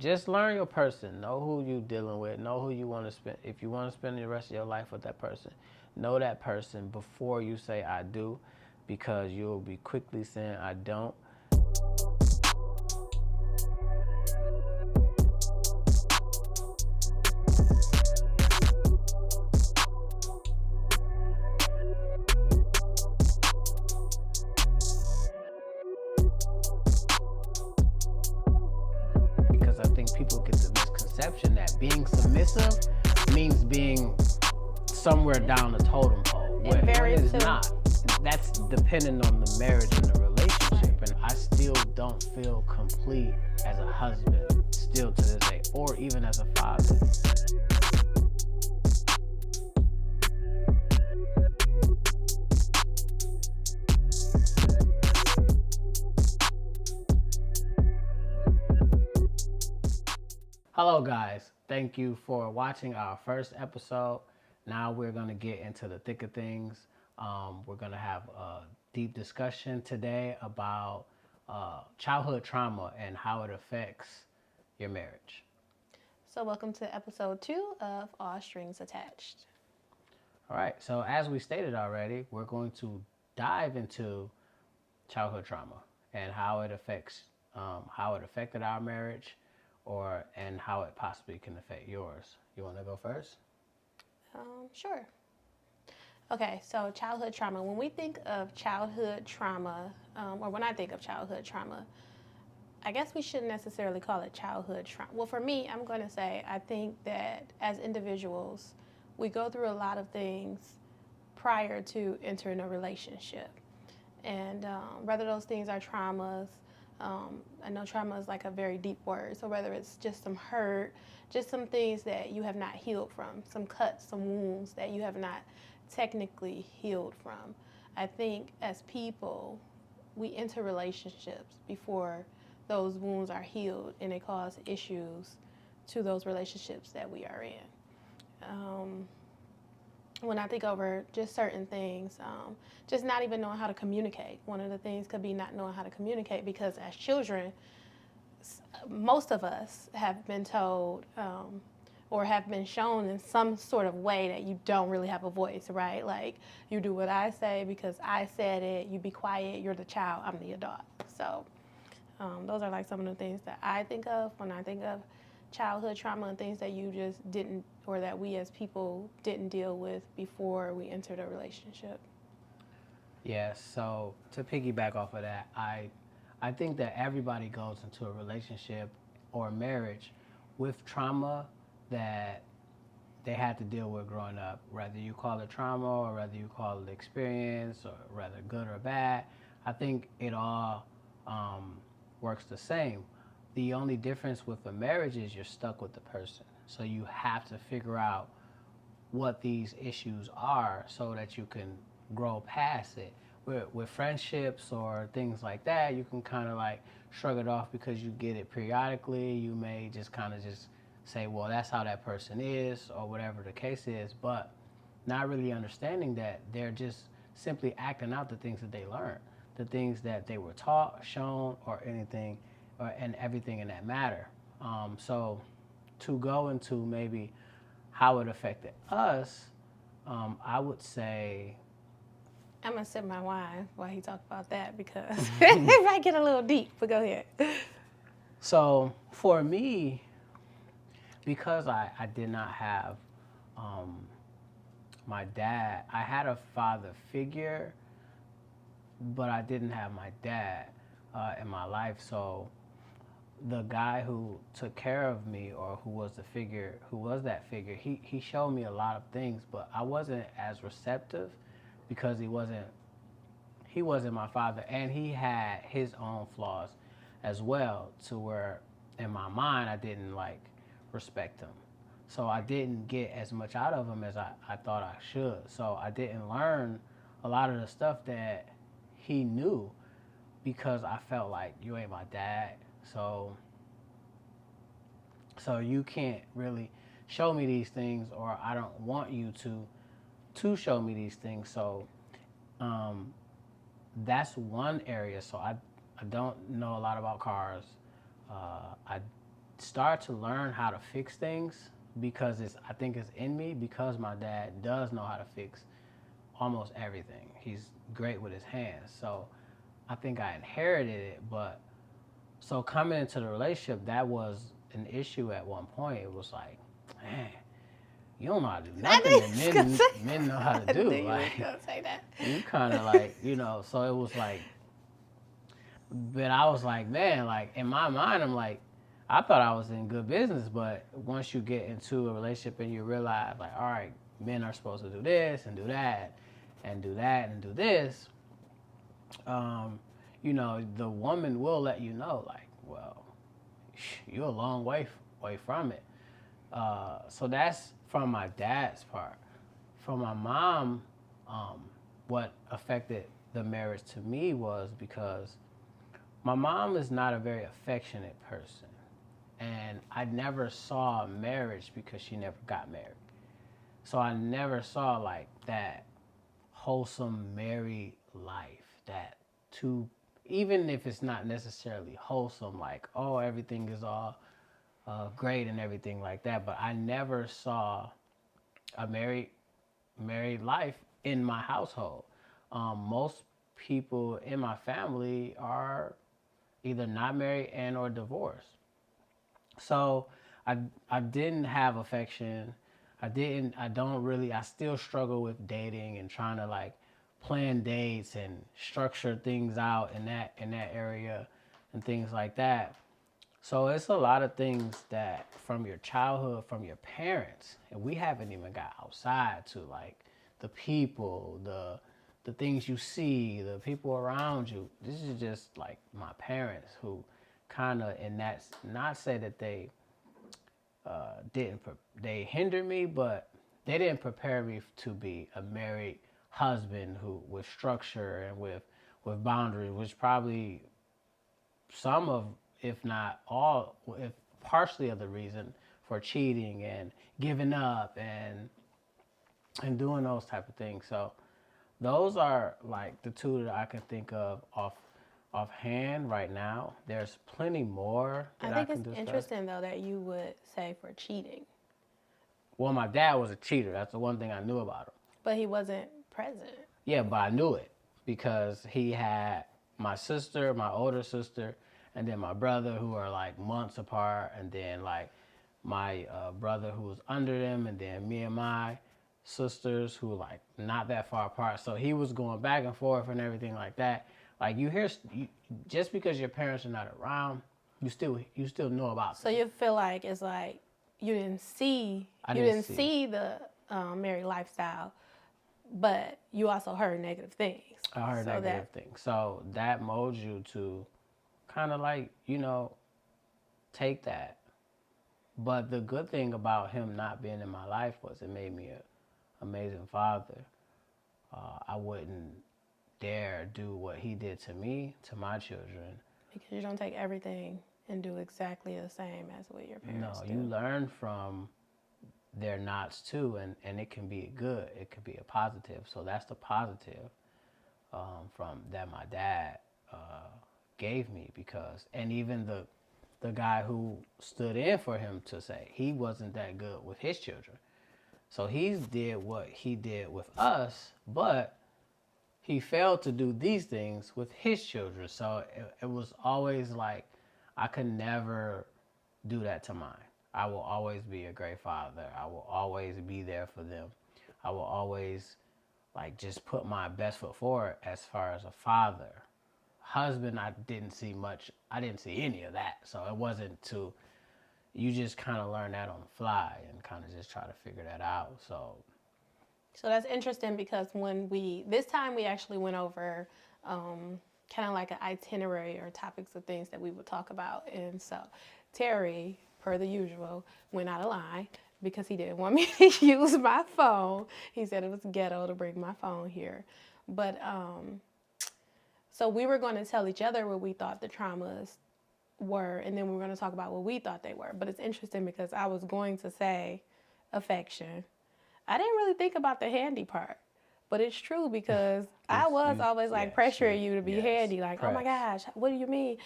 just learn your person. Know who you dealing with. Know who you want to spend. If you want to spend the rest of your life with that person, know that person before you say I do, because you'll be quickly saying I don't. Because I think people get the misconception that being submissive means being somewhere down the totem pole. When it's not. That's dependent on the marriage and the relationship. And I still don't feel complete as a husband, still to this day, or even as a father. Hello guys, thank you for watching our first episode. Now we're going to get into the thick of things. We're going to have a deep discussion today about childhood trauma and how it affects your marriage. So welcome to episode 2 of All Strings Attached. All right, so as we stated already, we're going to dive into childhood trauma and how it affects, how it affected our marriage, and how it possibly can affect yours. You want to go first? Sure. Okay, so childhood trauma. When we think of childhood trauma, or when I think of childhood trauma, I guess we shouldn't necessarily call it childhood trauma. Well, for me, I'm going to say I think that as individuals, we go through a lot of things prior to entering a relationship. And whether those things are traumas, I know trauma is like a very deep word. So whether it's just some hurt, just some things that you have not healed from, some cuts, some wounds that you have not technically healed from. I think as people, we enter relationships before those wounds are healed, and it causes issues to those relationships that we are in. When I think over just certain things, just not even knowing how to communicate. One of the things could be not knowing how to communicate, because as children, most of us have been told or have been shown in some sort of way that you don't really have a voice, right? Like, you do what I say because I said it, you be quiet, you're the child, I'm the adult. So those are like some of the things that I think of when I think of childhood trauma, and things that you just didn't, or that we as people didn't deal with before we entered a relationship. Yeah, so to piggyback off of that, I think that everybody goes into a relationship or a marriage with trauma that they had to deal with growing up, whether you call it trauma or whether you call it experience, or whether good or bad. I think it all works the same. The only difference with a marriage is you're stuck with the person. So you have to figure out what these issues are so that you can grow past it. With friendships or things like that, you can kind of like shrug it off because you get it periodically. You may just kind of just say, well, that's how that person is, or whatever the case is, but not really understanding that they're just simply acting out the things that they learned, the things that they were taught, shown, or anything, and everything in that matter. So to go into maybe how it affected us, I would say, I'm gonna sip my wine while he talk about that, because it might get a little deep, but go ahead. so for me, because I did not have my dad, I had a father figure, but I didn't have my dad in my life. So the guy who took care of me, or who was that figure, he showed me a lot of things, but I wasn't as receptive because he wasn't my father, and he had his own flaws as well, to where in my mind I didn't like respect him. So I didn't get as much out of him as I thought I should. So I didn't learn a lot of the stuff that he knew, because I felt like, you ain't my dad, so you can't really show me these things, or I don't want you to show me these things. So that's one area. So I don't know a lot about cars. I start to learn how to fix things because I think it's in me because my dad does know how to fix almost everything. He's great with his hands. So I think I inherited it, but so coming into the relationship, that was an issue at one point. It was like, man, you don't know how to do nothing that men know how to do. Like, say that. you kind of like, so it was like, but I was like, man, like in my mind, I'm like, I thought I was in good business, but once you get into a relationship and you realize, like, all right, men are supposed to do this and do that and do that and do this, the woman will let you know, like, well, you're a long way from it. So that's from my dad's part. From my mom, what affected the marriage to me was because my mom is not a very affectionate person. And I never saw marriage because she never got married. So I never saw like that wholesome married life, that two, even if it's not necessarily wholesome, like, oh, everything is all great and everything like that. But I never saw a married life in my household. Most people in my family are either not married and or divorced. So I didn't have affection. I still struggle with dating and trying to like plan dates and structure things out in that area and things like that. So it's a lot of things that from your childhood, from your parents, and we haven't even got outside to like the people, the things you see, the people around you. This is just like my parents who kind of, in that, not say that they they hindered me, but they didn't prepare me to be a married husband who with structure and with boundaries, which probably some of, if not all, if partially of the reason for cheating and giving up and doing those type of things. So those are like the two that I can think of offhand right now. There's plenty more that I can discuss. I think it's interesting though that you would say for cheating. Well, my dad was a cheater. That's the one thing I knew about him. But he wasn't present. Yeah, but I knew it because he had my sister, my older sister, and then my brother who are like months apart, and then like my brother who was under them, and then me and my sisters who were like not that far apart. So he was going back and forth and everything like that. Like just because your parents are not around, you still know about them. So you feel like it's like you didn't see the married lifestyle, but you also heard negative things. I heard negative things. So that molds you to kind of like, take that. But the good thing about him not being in my life was it made me an amazing father. I wouldn't dare do what he did to me, to my children. Because you don't take everything and do exactly the same as what your parents do. No, you learn from their knots too, and it can be good. It could be a positive. So that's the positive from that my dad gave me, because, and even the guy who stood in for him to say he wasn't that good with his children. So he did what he did with us, but he failed to do these things with his children. So it was always like, I could never do that to mine. I will always be a great father. I will always be there for them. I will always like just put my best foot forward as far as a father. Husband, I didn't see much. I didn't see any of that. So it wasn't you just kind of learn that on the fly and kind of just try to figure that out. So that's interesting because this time we actually went over kind of like an itinerary or topics of things that we would talk about. And so Terry, per the usual, went out of line because he didn't want me to use my phone. He said it was ghetto to bring my phone here. But so we were going to tell each other what we thought the traumas were, and then we were going to talk about what we thought they were. But it's interesting because I was going to say affection. I didn't really think about the handy part, but it's true because I was always like pressuring you to be handy. Like, oh my gosh, what do you mean?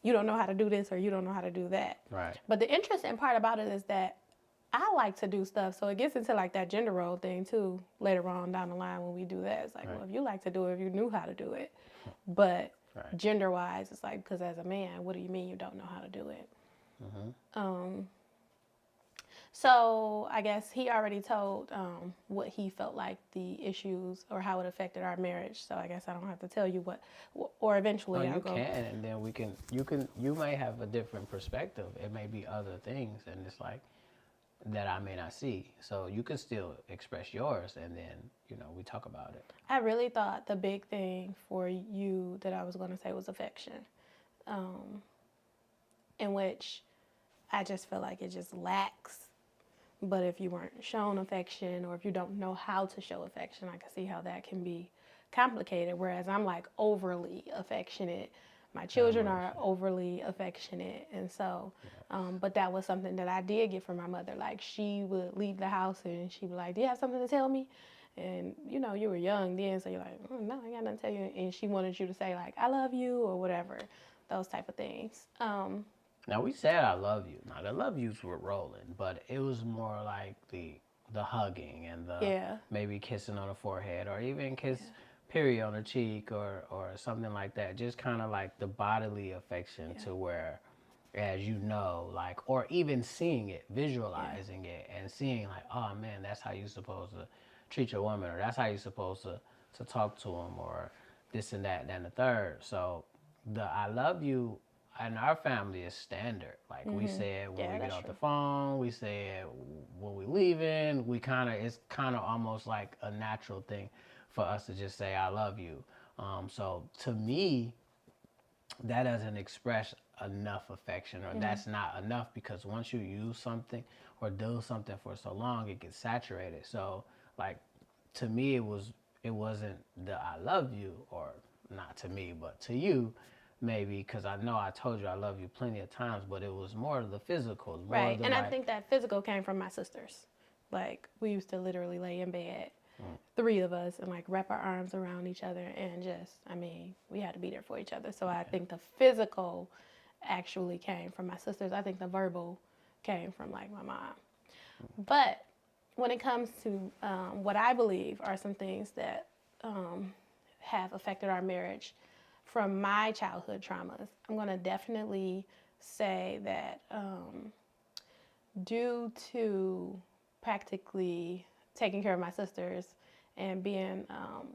you don't know how to do this or you don't know how to do that. Right. But the interesting part about it is that I like to do stuff, so it gets into like that gender role thing too later on down the line when we do that. It's like, Right. well, if you like to do it, if you knew how to do it. But Right. gender wise, it's like, because as a man, what do you mean you don't know how to do it? So I guess he already told what he felt like the issues or how it affected our marriage. So I guess I don't have to tell you what, or eventually No, I'll you go. can, and then you may have a different perspective. It may be other things, and it's like that I may not see. So you can still express yours, and then we talk about it. I really thought the big thing for you that I was going to say was affection, in which I just feel like it just lacks. But if you weren't shown affection or if you don't know how to show affection, I can see how that can be complicated. Whereas I'm like overly affectionate. My children are overly affectionate. And so, but that was something that I did get from my mother. Like she would leave the house and she'd be like, do you have something to tell me? And you were young then, so you're like, no, I got nothing to tell you. And she wanted you to say like, I love you or whatever, those type of things. Now we said I love you. Now the love yous were rolling, but it was more like the hugging and the maybe kissing on the forehead or even kiss period on the cheek or something like that. Just kind of like the bodily affection to where, as like, or even seeing it, visualizing it and seeing like, oh man, that's how you're supposed to treat your woman, or that's how you're supposed to talk to them, or this and that and the third. So the I love you in our family is standard. Like we say it when we get off the phone, we say it when we leaving. It's kind of almost like a natural thing for us to just say I love you. So to me, that doesn't express enough affection, or that's not enough, because once you use something or do something for so long, it gets saturated. So like to me, it wasn't the I love you, or not to me, but to you. Maybe because I know I told you I love you plenty of times, but it was more of the physical. Right, and I think that physical came from my sisters. Like, we used to literally lay in bed, three of us, and like wrap our arms around each other and we had to be there for each other. So I think the physical actually came from my sisters. I think the verbal came from like my mom. But when it comes to what I believe are some things that have affected our marriage, from my childhood traumas, I'm going to definitely say that due to practically taking care of my sisters and being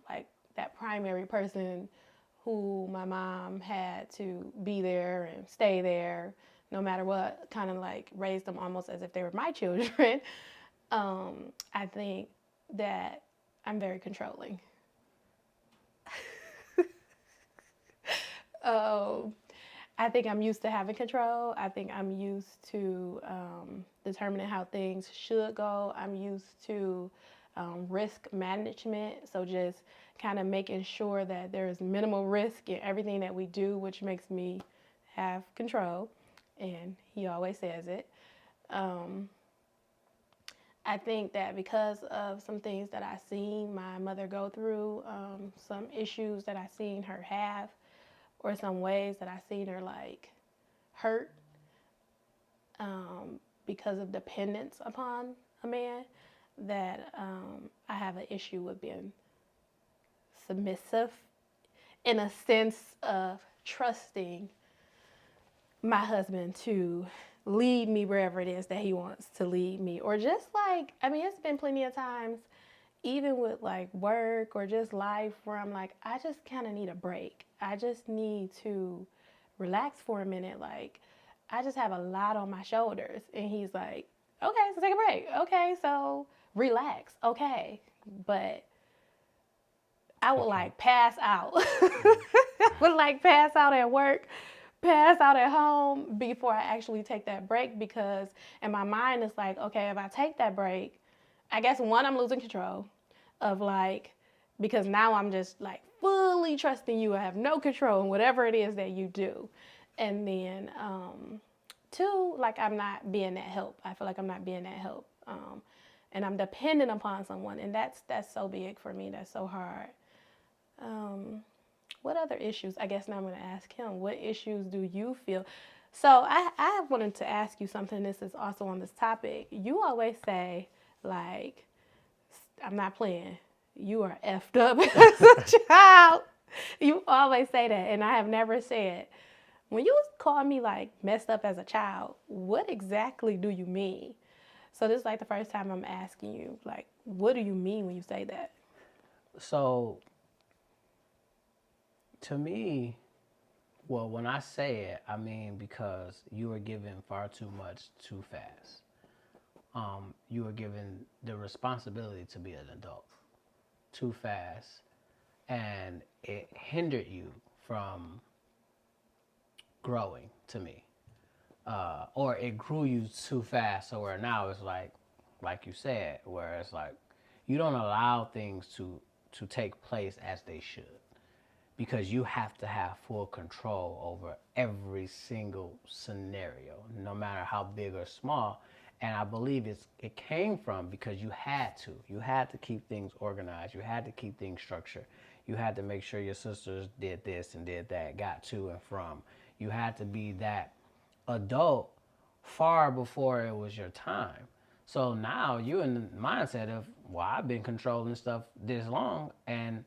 like that primary person who my mom had to be there and stay there no matter what, kind of like raised them almost as if they were my children, I think that I'm very controlling. I think I'm used to having control. I think I'm used to determining how things should go. I'm used to risk management. So just kind of making sure that there is minimal risk in everything that we do, which makes me have control. And he always says it. I think that because of some things that I've seen my mother go through, some issues that I've seen her have, or some ways that I've seen her like hurt because of dependence upon a man, that I have an issue with being submissive in a sense of trusting my husband to lead me wherever it is that he wants to lead me. Or just like, it's been plenty of times, even with like work or just life, where I'm like, I just kind of need a break. I just need to relax for a minute. Like, I just have a lot on my shoulders. And he's like, okay, so take a break. Okay, so relax. Okay. But I would like pass out. I would like pass out at work, pass out at home before I actually take that break, because in my mind it's like, okay, if I take that break, I guess one, I'm losing control of like, because now I'm just like fully trusting you. I have no control in whatever it is that you do. And then two, like I'm not being that help. I feel like I'm not being that help. And I'm dependent upon someone. And that's so big for me. That's so hard. What other issues? I guess now I'm going to ask him. What issues do you feel? So I wanted to ask you something. This is also on this topic. You always say, like, I'm not playing. You are effed up as a child. You always say that, and I have never said. When you call me like messed up as a child, what exactly do you mean? So this is like the first time I'm asking you, like, what do you mean when you say that? So, to me, well, when I say it, I mean because you were given far too much too fast. You were given the responsibility to be an adult too fast, and it hindered you from growing to me. Or it grew you too fast, so where now it's like you said, where it's like you don't allow things to take place as they should, because you have to have full control over every single scenario, no matter how big or small. And I believe it came from because you had to keep things organized, you had to keep things structured, you had to make sure your sisters did this and did that, got to and from. You had to be that adult far before it was your time. So now you're in the mindset of, well, I've been controlling stuff this long, and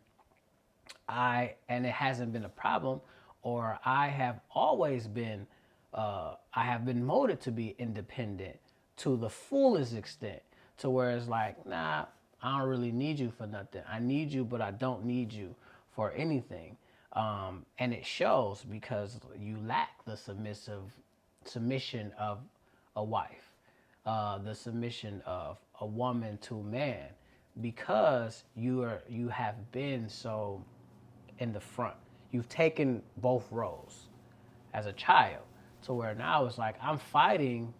it hasn't been a problem, or I have always been, I have been molded to be independent to the fullest extent, to where it's like, nah, I don't really need you for nothing. I need you, but I don't need you for anything. And it shows because you lack the submission of a wife, the submission of a woman to man, because you have been so in the front. You've taken both roles as a child, to where now it's like I'm fighting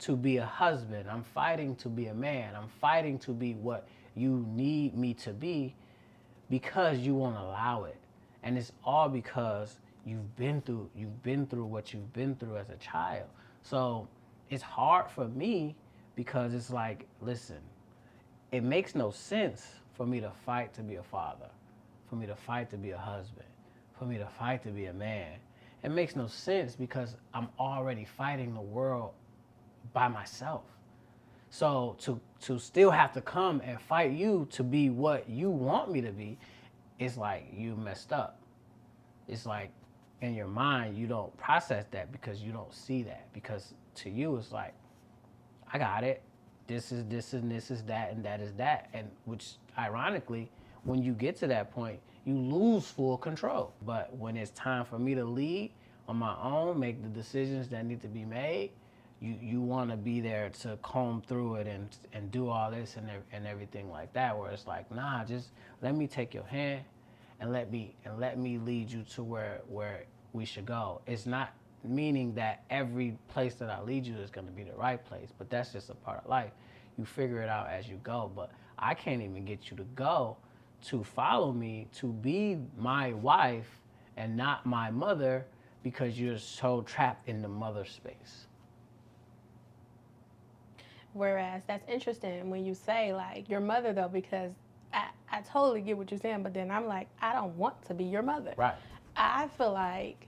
to be a husband, I'm fighting to be a man, I'm fighting to be what you need me to be, because you won't allow it. And it's all because you've been through what you've been through as a child. So it's hard for me, because it's like, listen, it makes no sense for me to fight to be a father, for me to fight to be a husband, for me to fight to be a man. It makes no sense because I'm already fighting the world by myself. So to still have to come and fight you to be what you want me to be, it's like you messed up. It's like in your mind you don't process that, because you don't see that, because to you it's like, I got it. This is this and this is that and that is that. And which ironically, when you get to that point, you lose full control. But when it's time for me to lead on my own, make the decisions that need to be made, you want to be there to comb through it and do all this and everything like that, where it's like, nah, just let me take your hand and let me lead you to where we should go. It's not meaning that every place that I lead you is going to be the right place, but that's just a part of life. You figure it out as you go. But I can't even get you to go to follow me to be my wife and not my mother, because you're so trapped in the mother space. Whereas that's interesting when you say like your mother though, because I totally get what you're saying, but then I'm like, I don't want to be your mother. Right. I feel like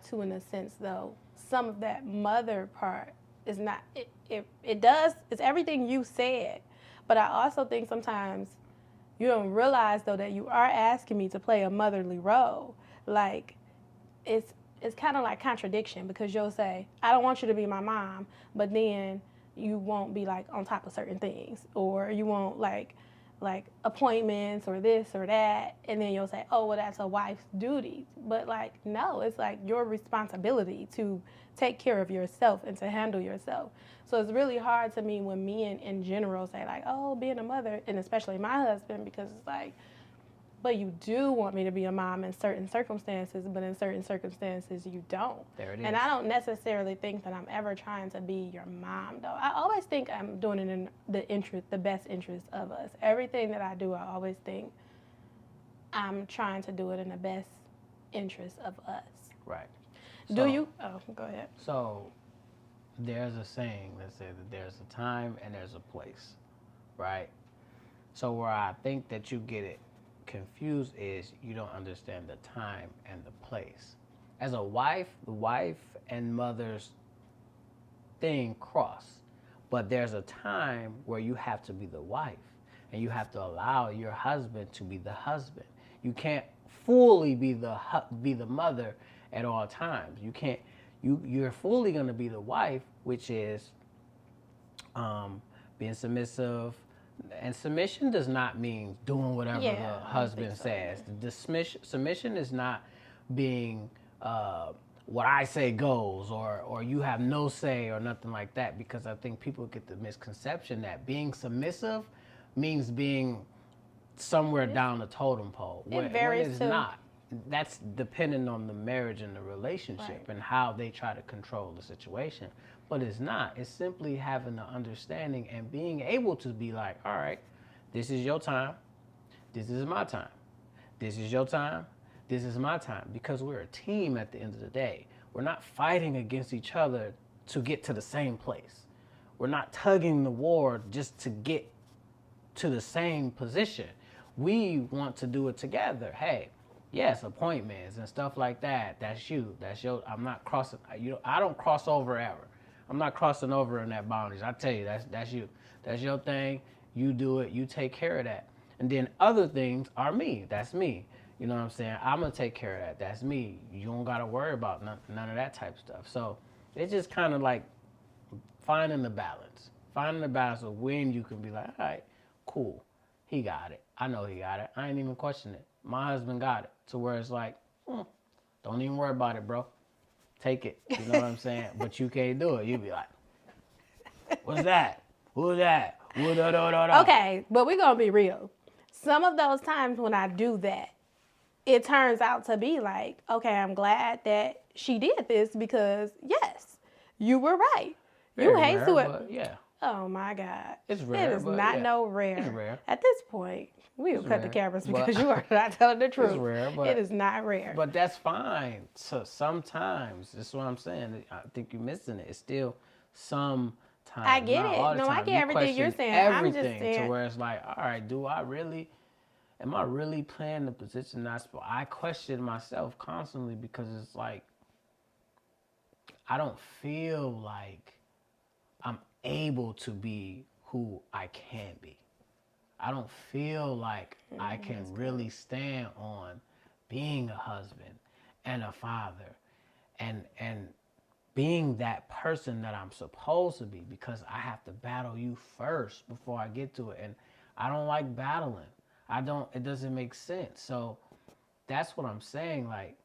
too, in a sense though, some of that mother part is not, it does, it's everything you said, but I also think sometimes you don't realize though that you are asking me to play a motherly role. Like it's kind of like contradiction, because you'll say, I don't want you to be my mom, but then you won't be like on top of certain things, or you won't like appointments or this or that, and then you'll say, oh, well, that's a wife's duty. But like, no, it's like your responsibility to take care of yourself and to handle yourself. So it's really hard to me when men in general say like, oh, being a mother, and especially my husband, because it's like, but you do want me to be a mom in certain circumstances, but in certain circumstances you don't. There it is. And I don't necessarily think that I'm ever trying to be your mom, though. I always think I'm doing it in the best interest of us. Everything that I do, I always think I'm trying to do it in the best interest of us. Right. Do you? Oh, go ahead. So there's a saying that says that there's a time and there's a place, right? So where I think that you get it confused is you don't understand the time and the place. As a wife, the wife and mother's thing cross, but there's a time where you have to be the wife and you have to allow your husband to be the husband. You can't fully be the mother at all times. You can't. You're fully going to be the wife, which is being submissive. And submission does not mean doing whatever the husband says. The submission is not being what I say goes, or you have no say or nothing like that, because I think people get the misconception that being submissive means being somewhere down the totem pole. When it's not. That's dependent on the marriage and the relationship and how they try to control the situation. But it's not. It's simply having the understanding and being able to be like, all right, this is your time. This is my time. This is your time. This is my time. Because we're a team at the end of the day. We're not fighting against each other to get to the same place. We're not tugging the war just to get to the same position. We want to do it together. Hey, yes, appointments and stuff like that. That's you. That's your. I'm not crossing. I don't cross over ever. I'm not crossing over in that boundaries. I tell you, that's you. That's your thing. You do it. You take care of that. And then other things are me. That's me. You know what I'm saying? I'm gonna take care of that. That's me. You don't gotta worry about none of that type of stuff. So it's just kind of like finding the balance. Finding the balance of when you can be like, all right, cool. He got it. I know he got it. I ain't even question it. My husband got it. To where it's like, don't even worry about it, bro. Take it. You know what I'm saying? But you can't do it. You be like, what's that? Who's that? Okay, but we're going to be real. Some of those times when I do that, it turns out to be like, okay, I'm glad that she did this because, yes, you were right. You hate to it. Yeah. Oh, my God. It's rare. It is not no rare. It's rare. At this point, we'll cut the cameras because you are not telling the truth. It's rare, but it is not rare. But that's fine. So sometimes, that's what I'm saying. I think you're missing it. It's still sometimes. I get it. No, I get everything you're saying. I'm just saying. To where it's like, all right, am I really playing the position not supposed? I question myself constantly because it's like, I don't feel like I'm able to be who I can be. I don't feel like I can really stand on being a husband and a father and being that person that I'm supposed to be, because I have to battle you first before I get to it. And I don't like battling. It doesn't make sense. So that's what I'm saying. Like,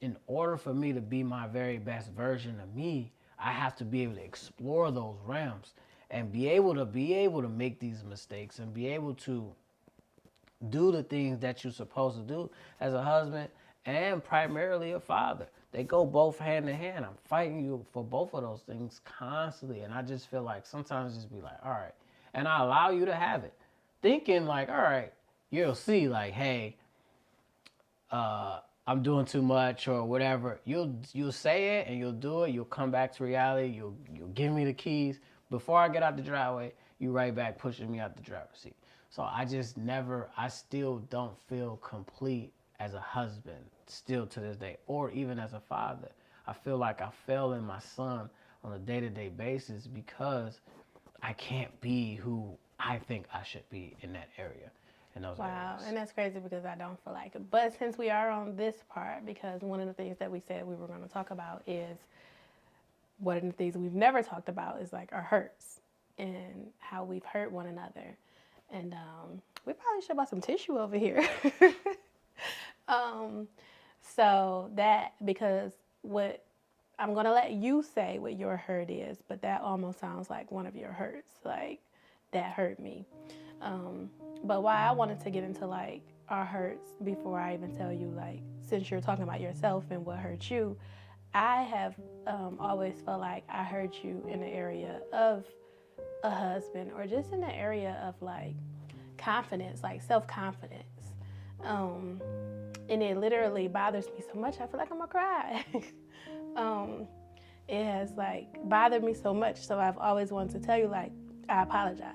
in order for me to be my very best version of me, I have to be able to explore those realms and be able to make these mistakes and be able to do the things that you're supposed to do as a husband and primarily a father. They go both hand in hand. I'm fighting you for both of those things constantly. And I just feel like sometimes just be like, all right. And I allow you to have it. Thinking like, all right, you'll see like, hey, I'm doing too much or whatever. You'll say it and you'll do it. You'll come back to reality. You'll give me the keys. Before I get out the driveway, you right back pushing me out the driver's seat. So I still don't feel complete as a husband, still to this day, or even as a father. I feel like I fail in my son on a day-to-day basis because I can't be who I think I should be in that area. Wow, and that's crazy because I don't feel like it. But since we are on this part, because one of the things that we said we were going to talk about is, one of the things we've never talked about is like our hurts and how we've hurt one another. And we probably should buy some tissue over here. So that, because what I'm going to let you say what your hurt is, but that almost sounds like one of your hurts, like that hurt me. But why I wanted to get into like our hurts before I even tell you, like, since you're talking about yourself and what hurt you, I have always felt like I hurt you in the area of a husband or just in the area of like confidence, like self-confidence. And it literally bothers me so much. I feel like I'm gonna cry. It has like bothered me so much. So I've always wanted to tell you, like, I apologize.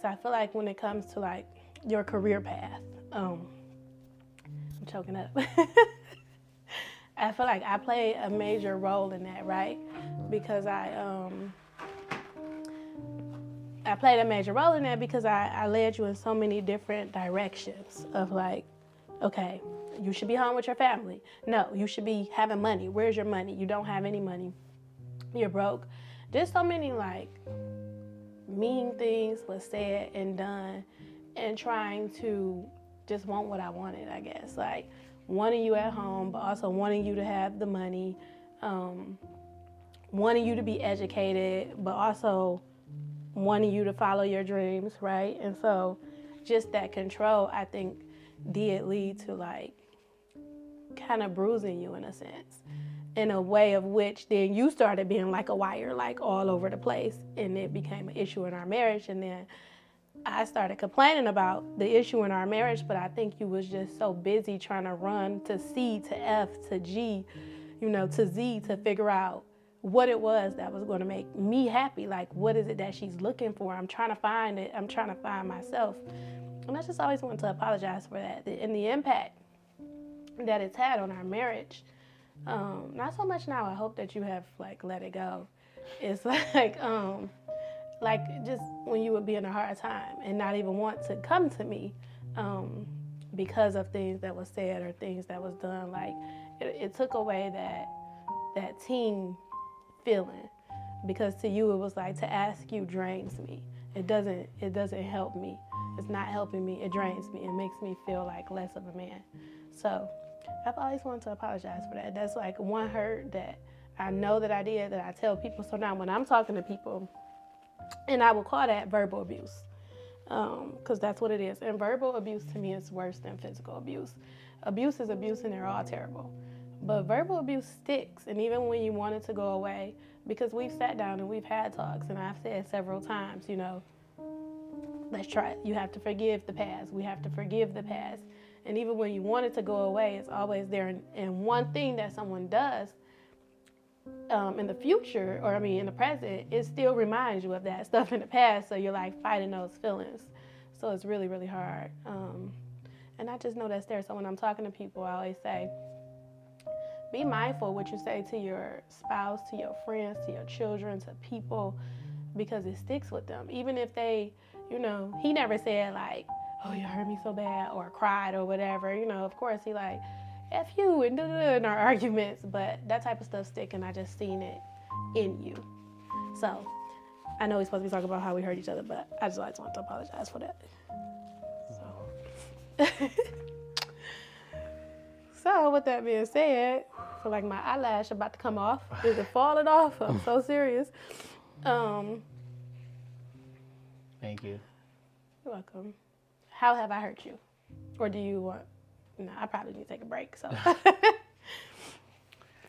So I feel like when it comes to like your career path, I'm choking up. I feel like I play a major role in that, right? Because I played a major role in that because I led you in so many different directions of like, okay, you should be home with your family. No, you should be having money. Where's your money? You don't have any money. You're broke. There's so many like mean things was said and done and trying to just want what I wanted, I guess. Like wanting you at home, but also wanting you to have the money, wanting you to be educated, but also wanting you to follow your dreams, right? And so just that control, I think, did lead to like kind of bruising you in a sense, in a way of which then you started being like a wire, like all over the place, and it became an issue in our marriage. And then I started complaining about the issue in our marriage, but I think you was just so busy trying to run to C to F to G, to Z to figure out what it was that was going to make me happy. Like, what is it that she's looking for? I'm trying to find it. I'm trying to find myself. And I just always wanted to apologize for that and the impact that it's had on our marriage. Not so much now. I hope that you have like let it go. It's like just when you would be in a hard time and not even want to come to me because of things that was said or things that was done. Like it took away that team feeling, because to you it was like to ask you drains me. It doesn't help me. It's not helping me. It drains me. It makes me feel like less of a man. So I've always wanted to apologize for that. That's like one hurt that I know that I did, that I tell people. So now when I'm talking to people, and I will call that verbal abuse, because that's what it is. And verbal abuse to me is worse than physical abuse. Abuse is abuse and they're all terrible. But verbal abuse sticks, and even when you want it to go away, because we've sat down and we've had talks, and I've said several times, let's try it. You have to forgive the past. We have to forgive the past. And even when you want it to go away, it's always there. And one thing that someone does in the future, in the present, it still reminds you of that stuff in the past. So you're like fighting those feelings. So it's really, really hard. And I just know that's there. So when I'm talking to people, I always say, be mindful what you say to your spouse, to your friends, to your children, to people, because it sticks with them. Even if they, he never said like, oh, you hurt me so bad, or cried or whatever. Of course he like, F you and in our arguments, but that type of stuff stick, and I just seen it in you. So I know we're supposed to be talking about how we hurt each other, but I just always want to apologize for that. So with that being said, I feel like my eyelash about to come off. Is it falling off? I'm so serious. Thank you. You're welcome. How have I hurt you? Or do you want... No, I probably need to take a break, so... I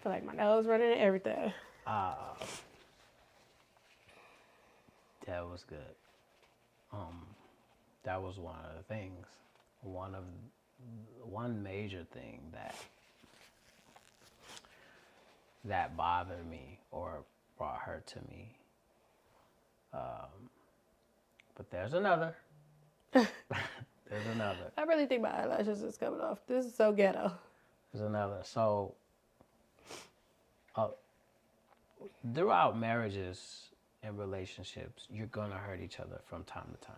feel like my nose running and everything. That was good. That was one of the things. One major thing that bothered me or brought hurt to me. But there's another. There's another. I really think my eyelashes is coming off. This is so ghetto. There's another. So, throughout marriages and relationships, you're going to hurt each other from time to time.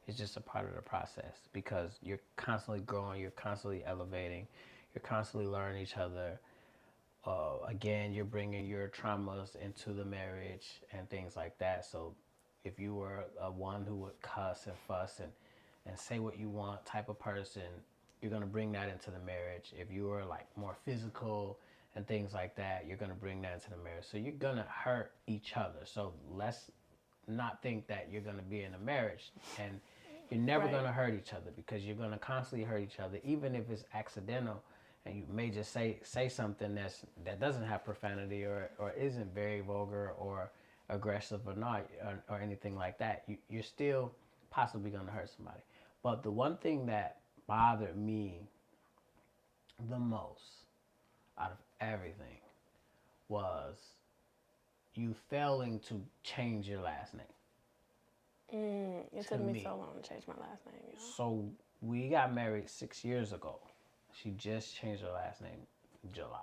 It's just a part of the process, because you're constantly growing, you're constantly elevating, you're constantly learning each other. Again, you're bringing your traumas into the marriage and things like that. So if you were one who would cuss and fuss and say what you want type of person, you're going to bring that into the marriage. If you were like more physical and things like that, you're going to bring that into the marriage. So you're going to hurt each other. So let's not think that you're going to be in a marriage and you're never going to hurt each other, because you're going to constantly hurt each other, even if it's accidental, and you may just say something that doesn't have profanity or isn't very vulgar or aggressive or not or anything like that. You're still possibly going to hurt somebody. But the one thing that bothered me the most out of everything was you failing to change your last name. It took me so long to change my last name. So we got married 6 years ago. She just changed her last name July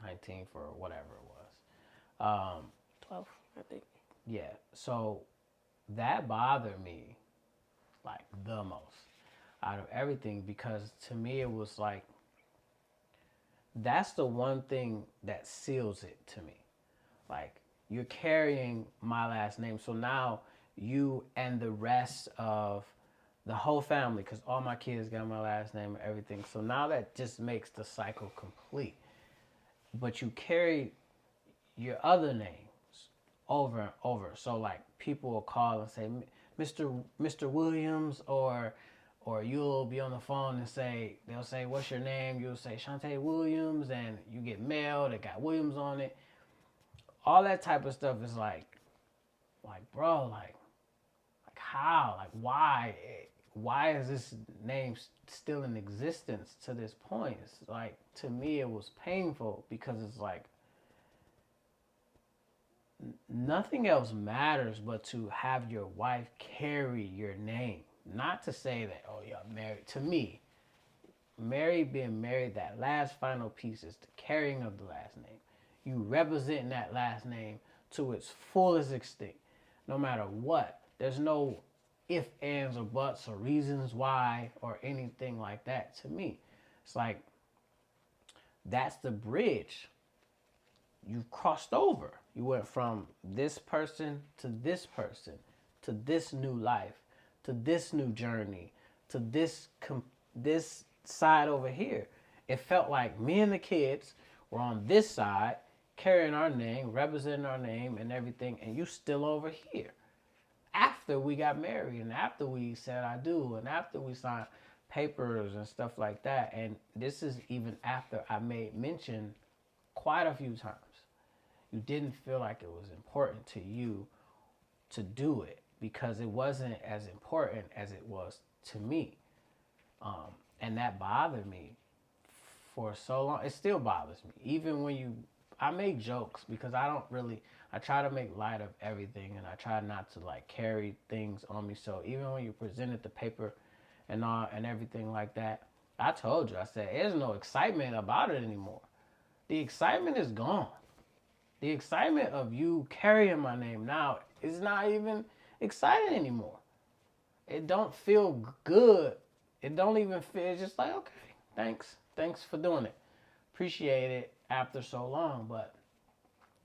19th or whatever it was. 12, I think. Yeah, so that bothered me like the most out of everything, because to me it was like, that's the one thing that seals it to me. Like, you're carrying my last name, so now you and the rest of the whole family, because all my kids got my last name and everything, so now that just makes the cycle complete. But you carry your other names over and over. So like, people will call and say, Mr. Williams, or you'll be on the phone and they'll say, what's your name? You'll say Shantae Williams, and you get mail that got Williams on it. All that type of stuff is like, bro, like how, like why is this name still in existence to this point? It's like, to me, it was painful, because it's like, nothing else matters but to have your wife carry your name. Not to say that, oh, you're married. To me, being married, that last final piece is the carrying of the last name. You representing that last name to its fullest extent, no matter what. There's no if, ands, or buts, or reasons why, or anything like that. To me, it's like, that's the bridge you've crossed over. You went from this person to this person, to this new life, to this new journey, to this side over here. It felt like me and the kids were on this side, carrying our name, representing our name and everything, and you still over here. After we got married, and after we said I do, and after we signed papers and stuff like that. And this is even after I made mention quite a few times. You didn't feel like it was important to you to do it, because it wasn't as important as it was to me. And that bothered me for so long. It still bothers me. Even when I make jokes, because I try to make light of everything, and I try not to like carry things on me. So even when you presented the paper and all and everything like that, I told you, I said, there's no excitement about it anymore. The excitement is gone. The excitement of you carrying my name now is not even exciting anymore. It don't feel good. It don't even feel, it's just like, okay, thanks. Thanks for doing it. Appreciate it after so long, but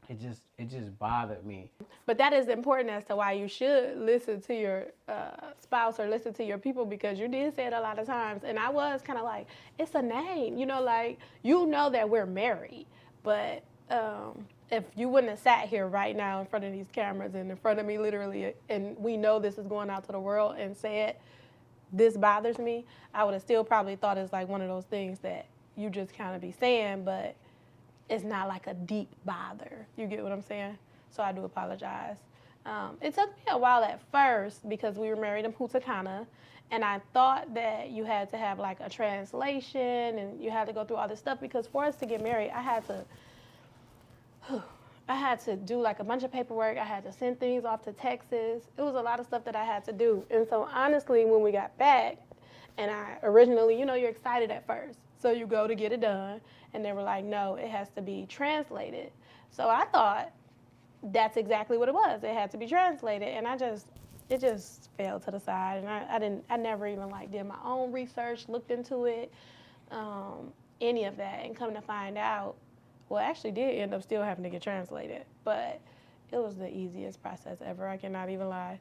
it just bothered me. But that is important as to why you should listen to your spouse or listen to your people, because you did say it a lot of times. And I was kind of like, it's a name, like, that we're married. But if you wouldn't have sat here right now in front of these cameras and in front of me literally, and we know this is going out to the world, and said, this bothers me, I would have still probably thought it's like one of those things that you just kind of be saying, but it's not like a deep bother. You get what I'm saying? So I do apologize. It took me a while at first, because we were married in Punta Cana, and I thought that you had to have like a translation and you had to go through all this stuff, because for us to get married, I had to do like a bunch of paperwork. I had to send things off to Texas. It was a lot of stuff that I had to do. And so honestly, when we got back, and I originally, you're excited at first. So you go to get it done, and they were like, no, it has to be translated. So I thought that's exactly what it was. It had to be translated, and it just fell to the side. And I never even like did my own research, looked into it, any of that. And come to find out, well, it actually did end up still having to get translated, but it was the easiest process ever. I cannot even lie.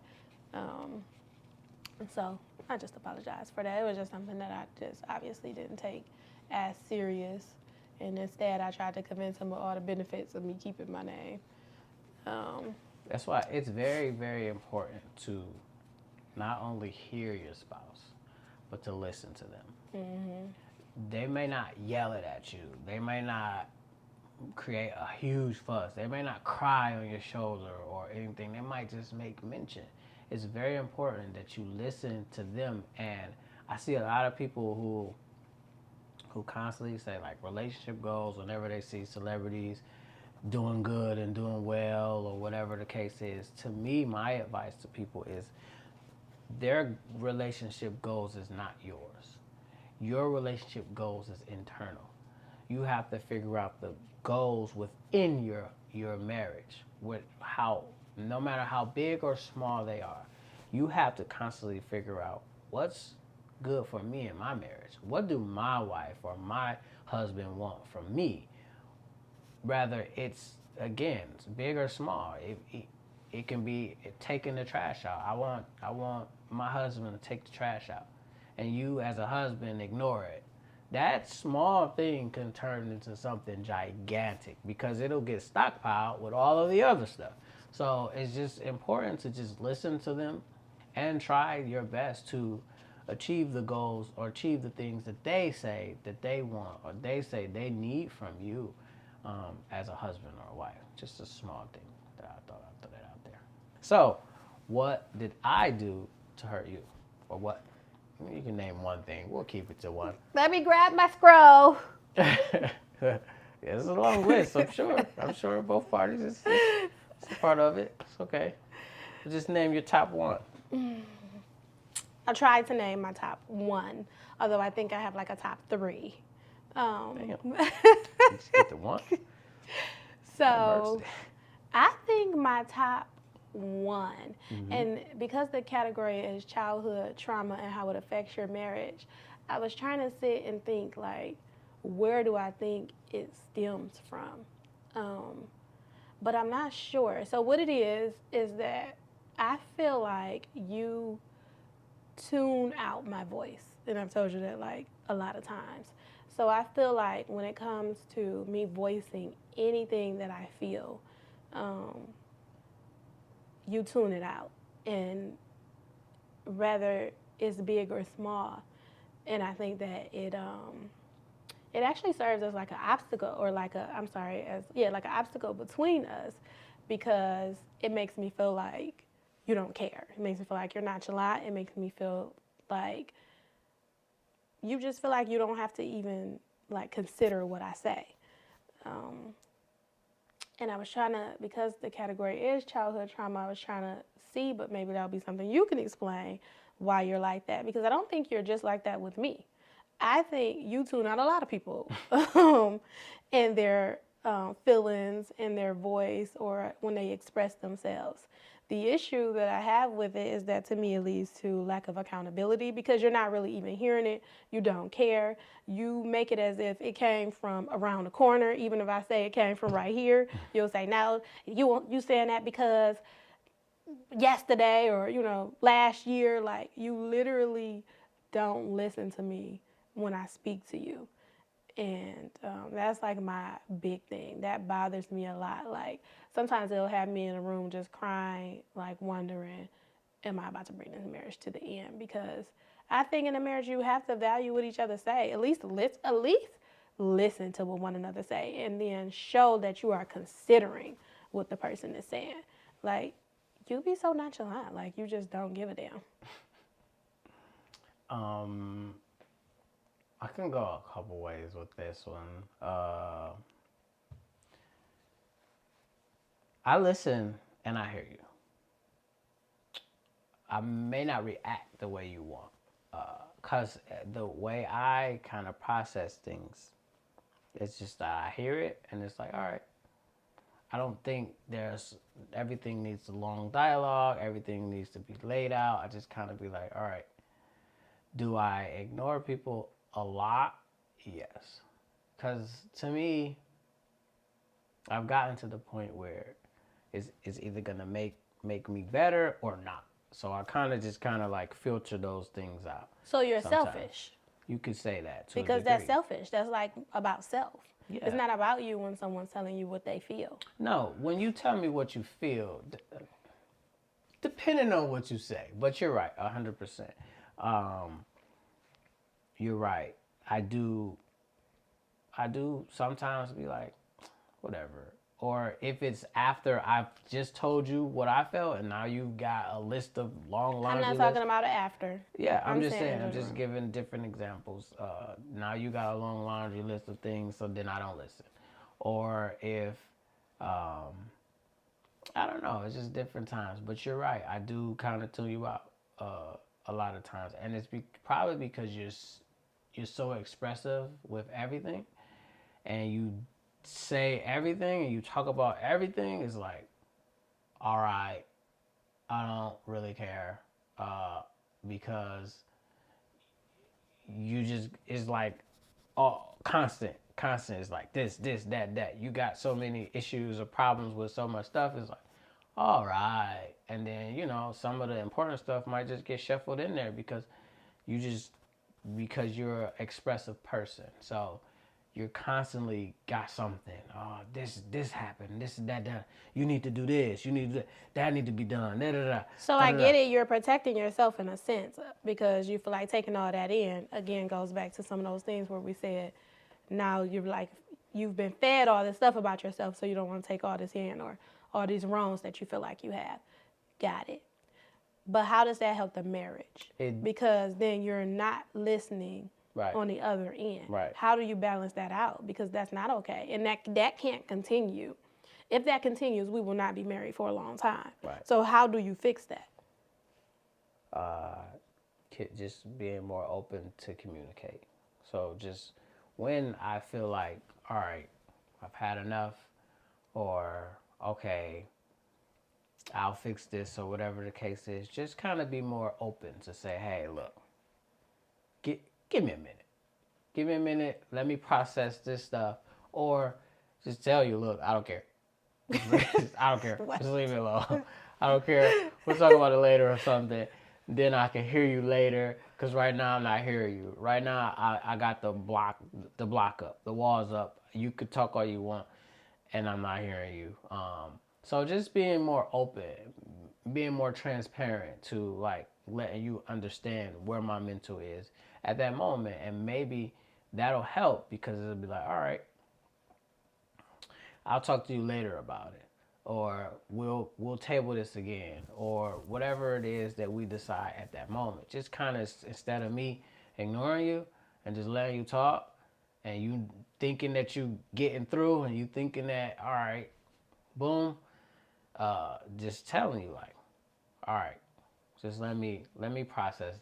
And so I just apologize for that. It was just something that I just obviously didn't take as serious. And instead, I tried to convince him of all the benefits of me keeping my name. That's why it's very, very important to not only hear your spouse, but to listen to them. Mm-hmm. They may not yell it at you. They may not create a huge fuss. They may not cry on your shoulder or anything. They might just make mention. It's very important that you listen to them. And I see a lot of people who constantly say like relationship goals whenever they see celebrities doing good and doing well or whatever the case is. To me, my advice to people is their relationship goals is not yours. Your relationship goals is internal. You have to figure out the goals within your marriage. With how, no matter how big or small they are, you have to constantly figure out what's good for me in my marriage. What do my wife or my husband want from me? Rather, it's again, it's big or small. It can be taking the trash out. I want my husband to take the trash out, and you as a husband ignore it. That small thing can turn into something gigantic because it'll get stockpiled with all of the other stuff. So it's just important to just listen to them and try your best to achieve the goals or achieve the things that they say that they want or they say they need from you as a husband or a wife. Just a small thing that I thought I'd throw that out there. So, what did I do to hurt you? Or what? You can name one thing. We'll keep it to one. Let me grab my scroll. Yeah, it's a long list, I'm sure. I'm sure both parties. It's a part of it. It's okay. Just name your top one. I tried to name my top one, although I think I have like a top three. Damn. Just get the one. So I think my top one, and because the category is childhood trauma and how it affects your marriage, I was trying to sit and think like, where do I think it stems from? But I'm not sure. So what it is that I feel like you tune out my voice. And I've told you that like a lot of times. So I feel like when it comes to me voicing anything that I feel, you tune it out. And whether it's big or small, and I think that it actually serves as like an obstacle or like like an obstacle between us, because it makes me feel like you don't care. It makes me feel like you're nonchalant. It makes me feel like you just feel like you don't have to even like consider what I say. And I was trying to, because the category is childhood trauma, I was trying to see, but maybe that'll be something you can explain why you're like that, because I don't think you're just like that with me. I think you tune out a lot of people and their feelings and their voice or when they express themselves. The issue that I have with it is that to me it leads to lack of accountability, because you're not really even hearing it. You don't care. You make it as if it came from around the corner. Even if I say it came from right here, you'll say, no, you saying that because yesterday or, last year. Like, you literally don't listen to me when I speak to you. And that's like my big thing. That bothers me a lot. Like, sometimes it'll have me in a room just crying, like wondering, am I about to bring this marriage to the end? Because I think in a marriage you have to value what each other say. At least listen to what one another say, and then show that you are considering what the person is saying. Like, you be so nonchalant. Like, you just don't give a damn. I can go a couple ways with this one. I listen and I hear you. I may not react the way you want, because the way I kind of process things, it's just that I hear it and it's like, all right. I don't think everything needs a long dialogue. Everything needs to be laid out. I just kind of be like, all right. Do I ignore people a lot? Yes. Because to me, I've gotten to the point where it's either going to make me better or not. So I kind of like filter those things out. So you're sometimes. selfish. You could say that to because a degree. That's selfish. That's like about self. Yeah. It's not about you when someone's telling you what they feel. No, when you tell me what you feel, depending on what you say, but you're right, 100%. You're right. I do sometimes be like, whatever. Or if it's after I've just told you what I felt and now you've got a list of long laundry I'm not talking about it after. Yeah, I'm just saying. I'm just giving different examples. Now you got a long laundry list of things, so then I don't listen. Or if, I don't know, it's just different times. But you're right. I do kind of tune you out a lot of times, and it's probably because you're so expressive with everything, and you say everything and you talk about everything. It's like, all right, I don't really care, because you just, it's like, all constant is like this, that. You got so many issues or problems with so much stuff. It's like, all right, and then some of the important stuff might just get shuffled in there because you're an expressive person. So you're constantly got something. Oh, this happened. This that. You need to do this. You need to that need to be done. Da, da, da, So da, I da, get da. it. You're protecting yourself in a sense because you feel like taking all that in, again, goes back to some of those things where we said, now you're like, you've been fed all this stuff about yourself, so you don't want to take all this in or all these wrongs that you feel like you have. Got it. But how does that help the marriage? Because then you're not listening Right. on the other end. Right. How do you balance that out? Because that's not okay. And that can't continue. If that continues, we will not be married for a long time. Right. So how do you fix that? Just being more open to communicate. So just when I feel like, all right, I've had enough, or okay, I'll fix this, or whatever the case is, just kind of be more open to say, hey, look, give me a minute. Give me a minute. Let me process this stuff. Or just tell you, look, I don't care. I don't care. Just leave it alone. I don't care. We'll talk about it later or something. Then I can hear you later. Because right now I'm not hearing you. Right now I got the block up. The wall's up. You could talk all you want, and I'm not hearing you. So just being more open, being more transparent to like letting you understand where my mental is at that moment, and maybe that'll help because it'll be like, all right, I'll talk to you later about it, or we'll table this again, or whatever it is that we decide at that moment. Just kind of, instead of me ignoring you and just letting you talk, and you thinking that you getting through, and you thinking that, all right, boom, just telling you like, all right, just let me process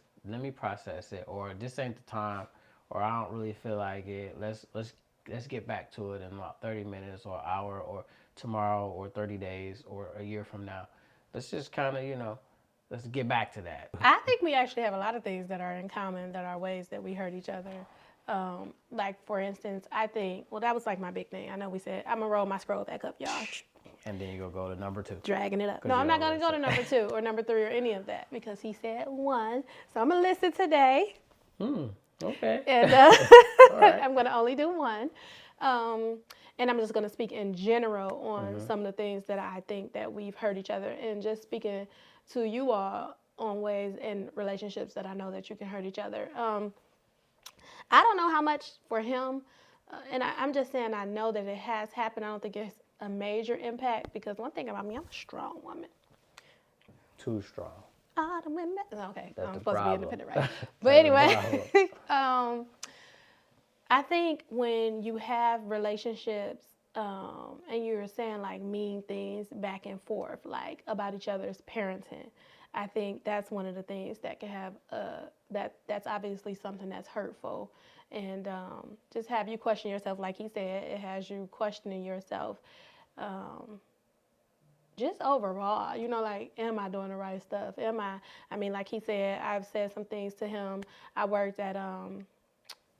it, or this ain't the time, or I don't really feel like it. Let's get back to it in about 30 minutes or an hour, or tomorrow, or 30 days, or a year from now. Let's just kind of, let's get back to that. I think we actually have a lot of things that are in common, that are ways that we hurt each other. Like, for instance, I think, well, that was like my big thing. I know we said, I'm going to roll my scroll back up, y'all. And then you're going to go to number 2. Dragging it up. No, I'm not going to go to number 2 or number 3 or any of that, because he said 1. So I'm going to listen today. Okay. And right. I'm going to only do 1. And I'm just going to speak in general on some of the things that I think that we've hurt each other, and just speaking to you all on ways in relationships that I know that you can hurt each other. I don't know how much for him, and I'm just saying I know that it has happened. I don't think it's a major impact, because one thing about me, I'm a strong woman. Too strong. All the women. Okay, That's I'm the supposed problem. to be independent, right? But anyway, I think when you have relationships, and you're saying like mean things back and forth, like about each other's parenting, I think that's one of the things that can have that's obviously something that's hurtful, and just have you question yourself. Like he said, it has you questioning yourself. Just overall, like, am I doing the right stuff? I mean, like he said, I've said some things to him. I worked at,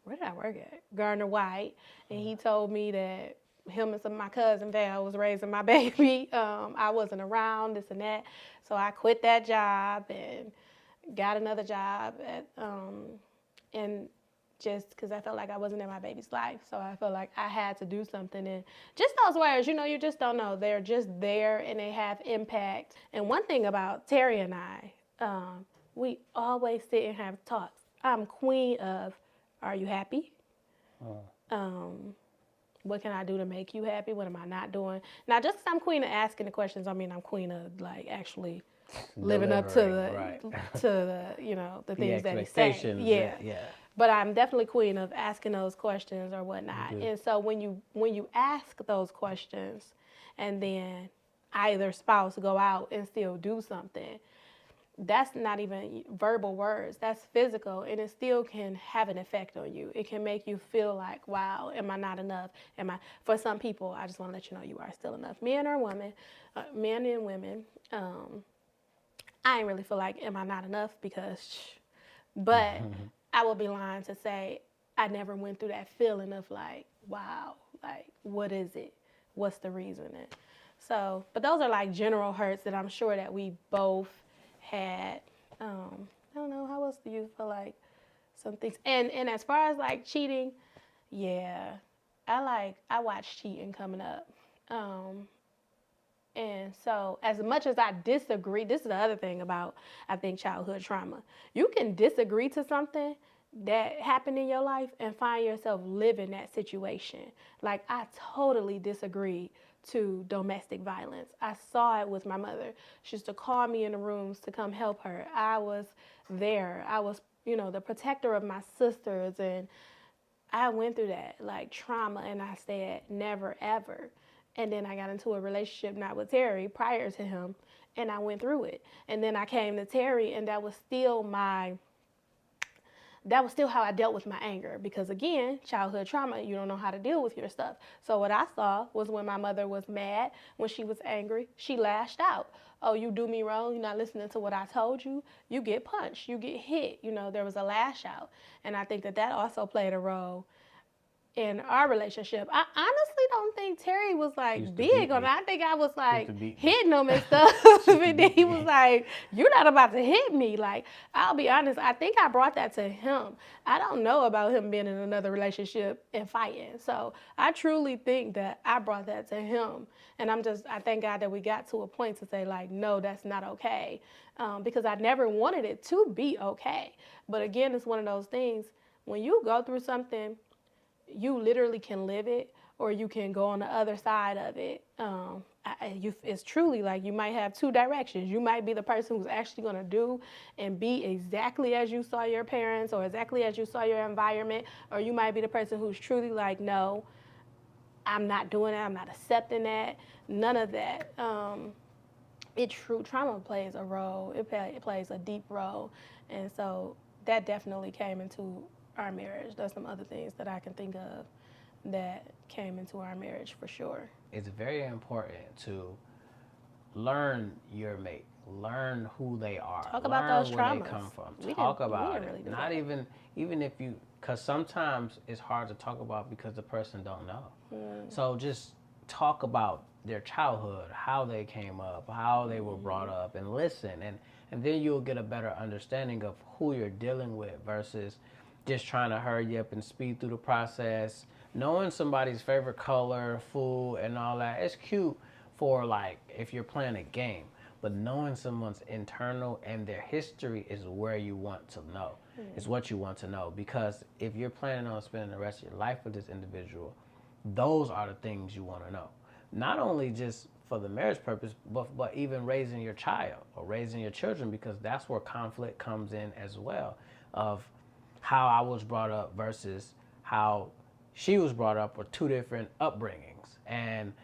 where did I work at? Gardner White. And he told me that him and some of my cousin Val was raising my baby. I wasn't around, this and that. So I quit that job and got another job at, and just because I felt like I wasn't in my baby's life. So I felt like I had to do something. And just those words, you just don't know. They're just there, and they have impact. And one thing about Terry and I, we always sit and have talks. I'm queen of, are you happy? What can I do to make you happy? What am I not doing? Now, just because I'm queen of asking the questions, I mean I'm queen of like actually living up to the the things that he's saying. Yeah. But I'm definitely queen of asking those questions or whatnot. And so when you ask those questions, and then either spouse go out and still do something, that's not even verbal words, that's physical, and it still can have an effect on you. It can make you feel like, wow, am I not enough? Am I? For some people, I just want to let you know you are still enough, men or women, men and women. I ain't really feel like, am I not enough? Because, but I would be lying to say I never went through that feeling of like, wow, like, what is it? What's the reasoning? So, but those are like general hurts that I'm sure that we both had. I don't know, how else do you feel like some things? And as far as like cheating, yeah, I watch cheating coming up. And so, as much as I disagree, this is the other thing about, I think, childhood trauma. You can disagree to something that happened in your life and find yourself living that situation. Like, I totally disagreed to domestic violence. I saw it with my mother. She used to call me in the rooms to come help her. I was there. I was, the protector of my sisters, and I went through that, like, trauma, and I said, never, ever. And then I got into a relationship not with Terry prior to him, and I went through it. And then I came to Terry, and that was still how I dealt with my anger. Because again, childhood trauma, you don't know how to deal with your stuff. So what I saw was when my mother was mad, when she was angry, she lashed out. Oh, you do me wrong, you're not listening to what I told you, you get punched, you get hit. There was a lash out. And I think that also played a role in our relationship. I honestly don't think Terry was like big on it. I think I was like hitting him and stuff. And then he was like, you're not about to hit me. Like, I'll be honest, I think I brought that to him. I don't know about him being in another relationship and fighting. So I truly think that I brought that to him. And I thank God that we got to a point to say, like, no, that's not okay. Because I never wanted it to be okay. But again, it's one of those things, when you go through something, you literally can live it, or you can go on the other side of it. It's truly like you might have two directions. You might be the person who's actually going to do and be exactly as you saw your parents or exactly as you saw your environment, or you might be the person who's truly like, no, I'm not doing that. I'm not accepting that. None of that. Trauma plays a role. It plays a deep role. And so that definitely came into our marriage. There's some other things that I can think of that came into our marriage for sure. It's very important to learn your mate, learn who they are, talk about those traumas, where they come from. Talk about it. Really not even if you, because sometimes it's hard to talk about because the person don't know. So just talk about their childhood, how they came up, how they were brought up, and listen, and then you'll get a better understanding of who you're dealing with versus just trying to hurry up and speed through the process. Knowing somebody's favorite color, food, and all that, it's cute for like if you're playing a game. But knowing someone's internal and their history is where you want to know. It's what you want to know. Because if you're planning on spending the rest of your life with this individual, those are the things you want to know. Not only just for the marriage purpose, but even raising your child or raising your children, because that's where conflict comes in as well, of how I was brought up versus how she was brought up, were two different upbringings. And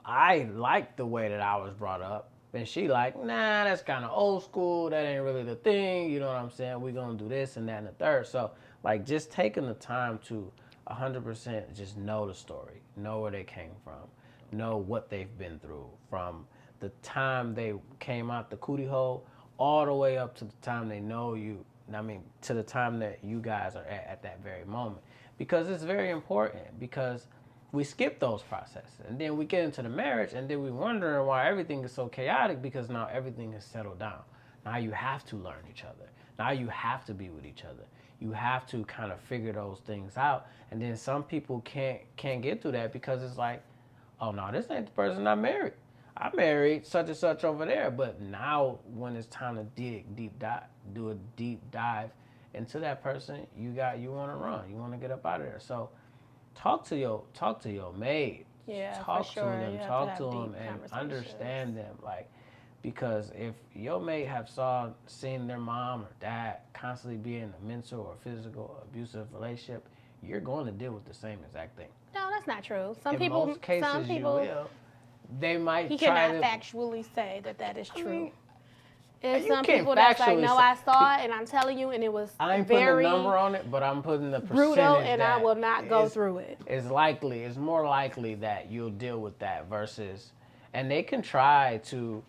I liked the way that I was brought up, and she like, nah, that's kind of old school, that ain't really the thing, you know what I'm saying, we're gonna do this and that and the third. So like just taking the time to 100% just know the story, know where they came from, know what they've been through, from the time they came out the cootie hole all the way up to the time they know you, to the time that you guys are at that very moment. Because it's very important, because we skip those processes. And then we get into the marriage, and then we wondering why everything is so chaotic, because now everything is settled down. Now you have to learn each other. Now you have to be with each other. You have to kind of figure those things out. And then some people can't get through that because it's like, oh no, this ain't the person I married. I married such and such over there. But now when it's time to do a deep dive into that person, you want to run. You want to get up out of there. So talk to your mate. Yeah, talk for sure. to them. Talk to them and understand them. Like, because if your mate have seen their mom or dad constantly be in a mental or physical abusive relationship, you're going to deal with the same exact thing. No, that's not true. In most cases, you will. They might He cannot factually say that is true. And You some can't people that's like, factually no, say- I saw it, and I'm telling you, and it was I ain't putting a very number on it, but I'm putting the brutal, percentage and I that will not go is- through it. It's more likely that you'll deal with that versus, and they can try to,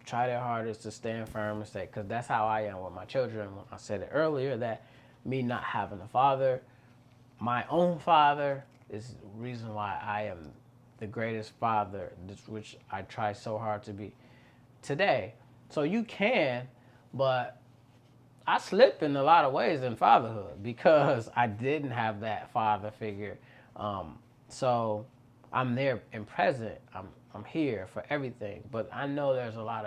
try their hardest to stand firm and say, because that's how I am with my children. I said it earlier that me not having a father, my own father, is the reason why I am the greatest father, which I try so hard to be today. So you can, but I slipped in a lot of ways in fatherhood because I didn't have that father figure. So I'm there and present. I'm here for everything. But I know there's a lot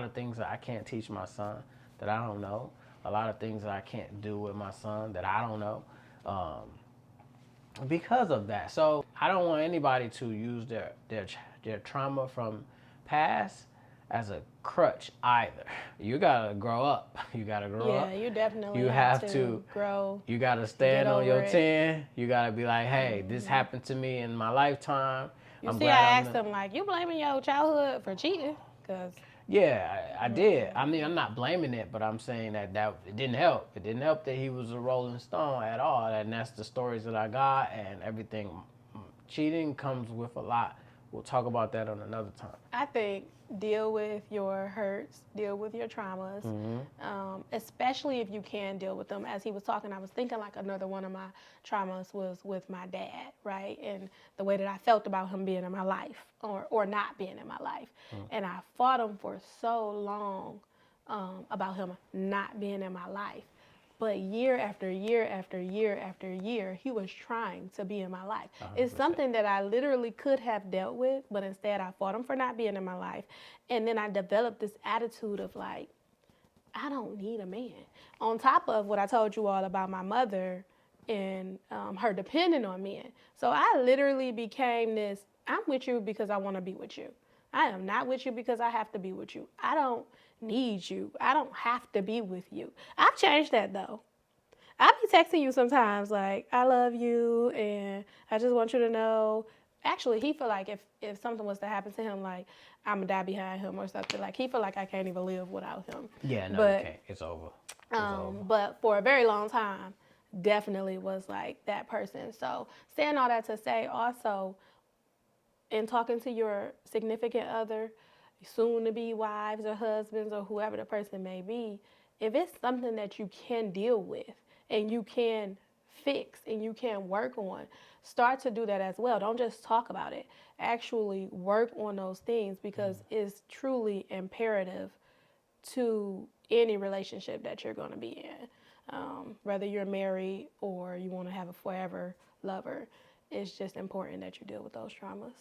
of things that I can't teach my son that I don't know. A lot of things that I can't do with my son that I don't know. Because of that. So I don't want anybody to use their trauma from past as a crutch either. You gotta grow up. You gotta grow up. Yeah, you definitely You have to grow. You gotta stand on your over it. 10. You gotta be like, hey, this happened to me in my lifetime. You I'm see, glad I I'm asked the- him, like, you blaming your childhood for cheating? Because Yeah, I did. I mean, I'm not blaming it, but I'm saying that it didn't help. It didn't help that he was a Rolling Stone at all, and that's the stories that I got and everything. Cheating comes with a lot. We'll talk about that on another time. I think deal with your hurts, deal with your traumas, especially if you can deal with them. As he was talking, I was thinking like another one of my traumas was with my dad, right? And the way that I felt about him being in my life or not being in my life. And I fought him for so long about him not being in my life. But year after year after year after year, he was trying to be in my life. 100%. It's something that I literally could have dealt with, but instead I fought him for not being in my life. And then I developed this attitude of like, I don't need a man. On top of what I told you all about my mother and her depending on men. So I literally became this, I'm with you because I want to be with you. I am not with you because I have to be with you. I don't need you. I don't have to be with you. I've changed that though. I be texting you sometimes like, I love you and I just want you to know. Actually, he feel like if something was to happen to him, like I'm gonna die behind him or something, like he feel like I can't even live without him. Yeah, no, But, you can't. It's over. It's over. But for a very long time, definitely was like that person. So saying all that to say also, in talking to your significant other, soon to be wives or husbands or whoever the person may be, if it's something that you can deal with and you can fix and you can work on, start to do that as well. Don't just talk about it. Actually work on those things because it's truly imperative to any relationship that you're going to be in. Whether you're married or you want to have a forever lover, it's just important that you deal with those traumas.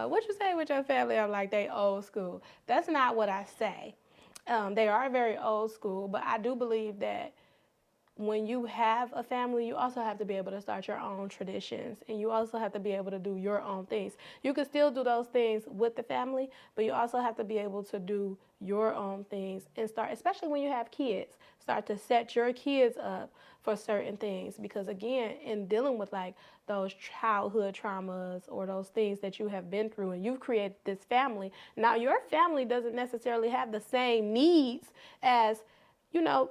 What you say with your family? I'm like, they old school. That's not what I say. They are very old school, but I do believe that when you have a family, you also have to be able to start your own traditions and you also have to be able to do your own things. You can still do those things with the family, but you also have to be able to do your own things and start, especially when you have kids, start to set your kids up for certain things. Because again, in dealing with like those childhood traumas or those things that you have been through and you've created this family, now your family doesn't necessarily have the same needs as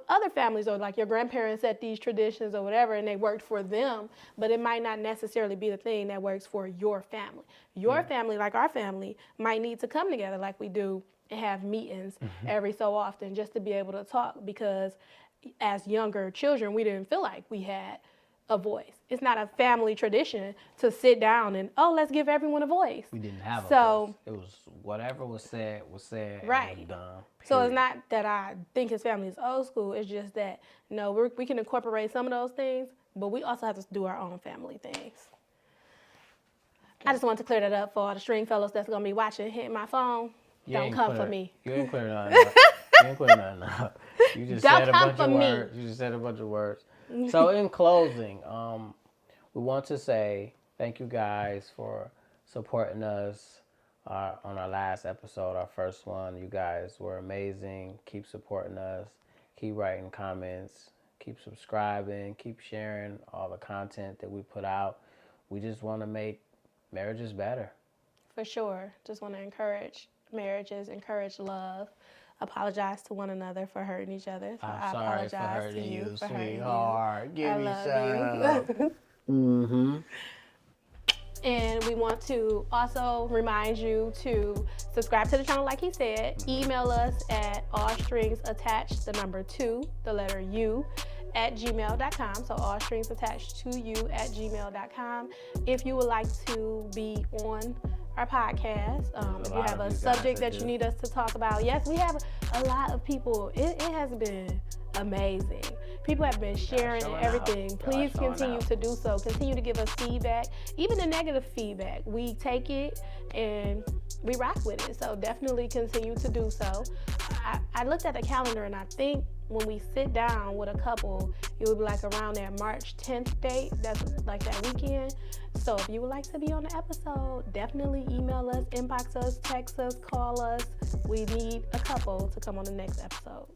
other families, or like your grandparents set these traditions or whatever and they worked for them, but it might not necessarily be the thing that works for your family. Your family, like our family, might need to come together like we do and have meetings every so often just to be able to talk, because as younger children, we didn't feel like we had a voice. It's not a family tradition to sit down and, let's give everyone a voice. We didn't have a So- voice. It was whatever was said, Right. and was done. So it's period. not that I think his family is old school. It's just that, we can incorporate some of those things, but we also have to do our own family things. I just want to clear that up for all the string fellows that's going to be watching, hitting my phone. You Don't ain't come clear- for me. You ain't clear nothing up. You ain't clear nothing up. You just Don't said a come bunch for of me. words. You just said a bunch of words. So in closing, we want to say thank you guys for supporting us on our last episode, our first one. You guys were amazing. Keep supporting us. Keep writing comments. Keep subscribing. Keep sharing all the content that we put out. We just want to make marriages better. For sure. Just want to encourage marriages, encourage love. apologize to one another for hurting each other. So I I'm sorry apologize for to hurting you you, for hurting you. sweetheart. Give I me love some. you. Mm-hmm. And we want to also remind you to subscribe to the channel, like he said. Email us at allstringsattached2, the letter U, at gmail.com. So allstringsattached2you@gmail.com. If you would like to be on our podcast, if you have a subject that you need us to talk about. Yes, we have a lot of people. It has been amazing. People have been sharing showing everything. out. Please Y'all showing continue out. to do so. Continue to give us feedback, even the negative feedback. We take it and we rock with it. So definitely continue to do so. I looked at the calendar and I think when we sit down with a couple, it would be like around that March 10th date. That's like that weekend. So if you would like to be on the episode, definitely email us, inbox us, text us, call us. We need a couple to come on the next episode.